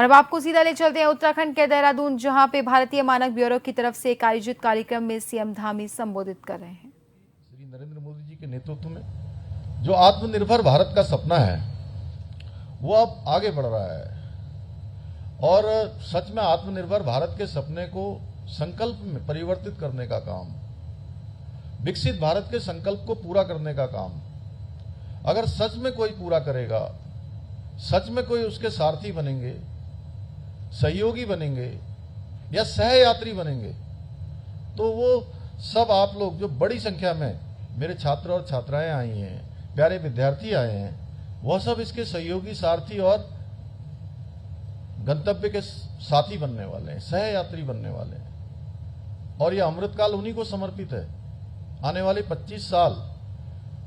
और अब आपको सीधा ले चलते हैं उत्तराखंड के देहरादून, जहां पे भारतीय मानक ब्यूरो की तरफ से एक आयोजित कार्यक्रम में सीएम धामी संबोधित कर रहे हैं। श्री नरेंद्र मोदी जी के नेतृत्व में जो आत्मनिर्भर भारत का सपना है वो अब आगे बढ़ रहा है और सच में आत्मनिर्भर भारत के सपने को संकल्प में परिवर्तित करने का काम, विकसित भारत के संकल्प को पूरा करने का काम अगर सच में कोई पूरा करेगा, सच में कोई उसके सारथी बनेंगे, सहयोगी बनेंगे या सहयात्री बनेंगे, तो वो सब आप लोग जो बड़ी संख्या में मेरे छात्र और छात्राएं आई हैं, प्यारे विद्यार्थी आए हैं, वह सब इसके सहयोगी, सारथी और गंतव्य के साथी बनने वाले हैं, सहयात्री बनने वाले हैं। और यह अमृतकाल उन्हीं को समर्पित है। आने वाले 25 साल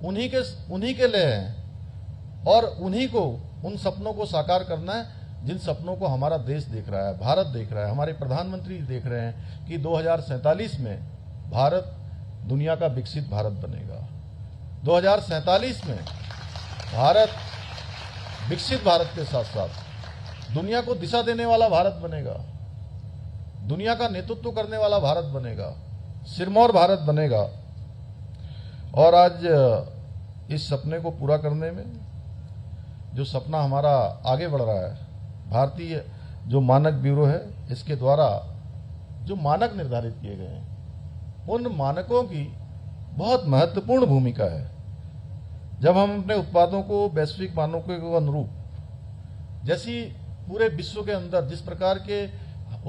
उन्हीं के लिए हैं और उन्हीं को उन सपनों को साकार करना है जिन सपनों को हमारा देश देख रहा है, भारत देख रहा है, हमारे प्रधानमंत्री देख रहे हैं कि 2047 में भारत दुनिया का विकसित भारत बनेगा। 2047 में भारत विकसित भारत के साथ साथ दुनिया को दिशा देने वाला भारत बनेगा, दुनिया का नेतृत्व करने वाला भारत बनेगा, सिरमौर भारत बनेगा। और आज इस सपने को पूरा करने में जो सपना हमारा आगे बढ़ रहा है, भारतीय जो मानक ब्यूरो है इसके द्वारा जो मानक निर्धारित किए गए हैं, उन मानकों की बहुत महत्वपूर्ण भूमिका है। जब हम अपने उत्पादों को वैश्विक मानकों के अनुरूप, जैसी पूरे विश्व के अंदर जिस प्रकार के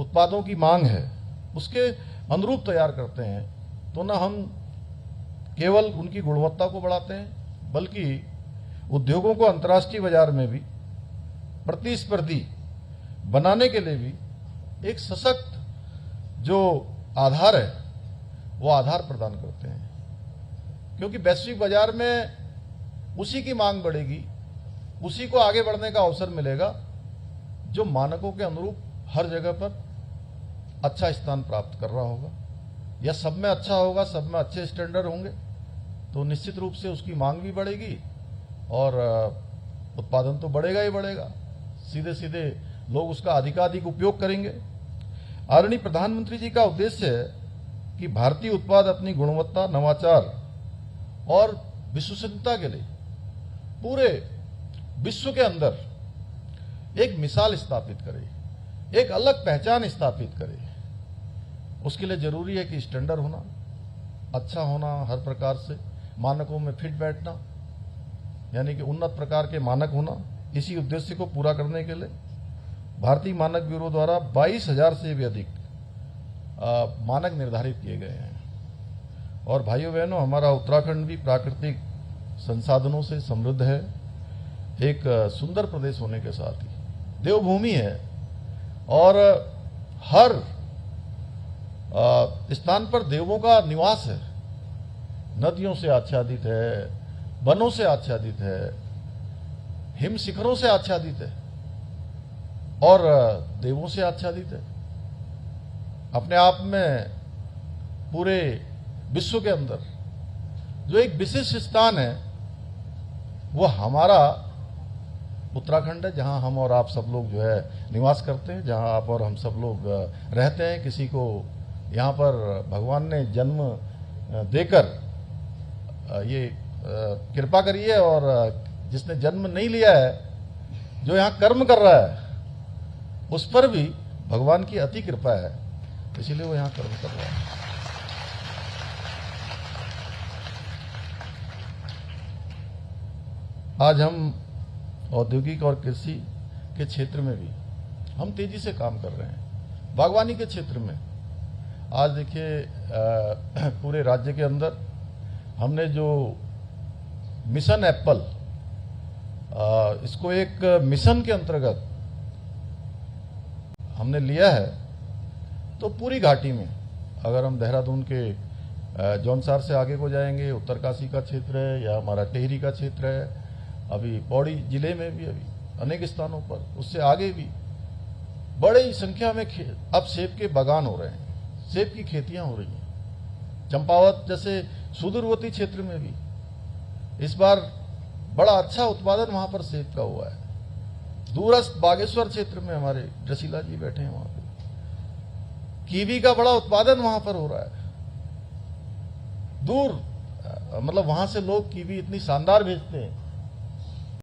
उत्पादों की मांग है उसके अनुरूप तैयार करते हैं, तो न हम केवल उनकी गुणवत्ता को बढ़ाते हैं बल्कि उद्योगों को अंतर्राष्ट्रीय बाजार में भी प्रतिस्पर्धी बनाने के लिए भी एक सशक्त जो आधार है वो आधार प्रदान करते हैं। क्योंकि वैश्विक बाजार में उसी की मांग बढ़ेगी, उसी को आगे बढ़ने का अवसर मिलेगा जो मानकों के अनुरूप हर जगह पर अच्छा स्थान प्राप्त कर रहा होगा या सब में अच्छा होगा, सब में अच्छे स्टैंडर्ड होंगे, तो निश्चित रूप से उसकी मांग भी बढ़ेगी और उत्पादन तो बढ़ेगा ही बढ़ेगा। सीधे सीधे लोग उसका अधिकाधिक उपयोग करेंगे। आदरणीय प्रधानमंत्री जी का उद्देश्य है कि भारतीय उत्पाद अपनी गुणवत्ता, नवाचार और विश्वसनीयता के लिए पूरे विश्व के अंदर एक मिसाल स्थापित करे, एक अलग पहचान स्थापित करे। उसके लिए जरूरी है कि स्टैंडर्ड होना, अच्छा होना, हर प्रकार से मानकों में फिट बैठना, यानी कि उन्नत प्रकार के मानक होना। इसी उद्देश्य को पूरा करने के लिए भारतीय मानक ब्यूरो द्वारा 22,000 से भी अधिक मानक निर्धारित किए गए हैं। और भाइयों बहनों, हमारा उत्तराखंड भी प्राकृतिक संसाधनों से समृद्ध है, एक सुंदर प्रदेश होने के साथ ही देवभूमि है और हर स्थान पर देवों का निवास है। नदियों से आच्छादित है, वनों से आच्छादित है, हिम शिखरों से आच्छादित है और देवों से आच्छादित है। अपने आप में पूरे विश्व के अंदर जो एक विशिष्ट स्थान है वो हमारा उत्तराखंड है, जहां हम और आप सब लोग जो है निवास करते हैं, जहां आप और हम सब लोग रहते हैं। किसी को यहाँ पर भगवान ने जन्म देकर ये कृपा करी है और जिसने जन्म नहीं लिया है, जो यहाँ कर्म कर रहा है, उस पर भी भगवान की अति कृपा है, इसीलिए वो यहाँ कर्म कर रहा है। आज हम औद्योगिक और कृषि के क्षेत्र में भी हम तेजी से काम कर रहे हैं। बागवानी के क्षेत्र में आज देखिए पूरे राज्य के अंदर हमने जो मिशन एप्पल, इसको एक मिशन के अंतर्गत हमने लिया है, तो पूरी घाटी में अगर हम देहरादून के जौनसार से आगे को जाएंगे, उत्तरकाशी का क्षेत्र है या हमारा टेहरी का क्षेत्र है, अभी पौड़ी जिले में भी अभी अनेक स्थानों पर, उससे आगे भी बड़ी संख्या में अब सेब के बागान हो रहे हैं, सेब की खेतियां हो रही हैं। चंपावत जैसे सुदूरवर्ती क्षेत्र में भी इस बार बड़ा अच्छा उत्पादन वहां पर सेब का हुआ है। दूरस्थ बागेश्वर क्षेत्र में हमारे जसीला जी बैठे हैं, वहां पे कीवी का बड़ा उत्पादन वहां पर हो रहा है। दूर मतलब वहां से लोग कीवी इतनी शानदार भेजते हैं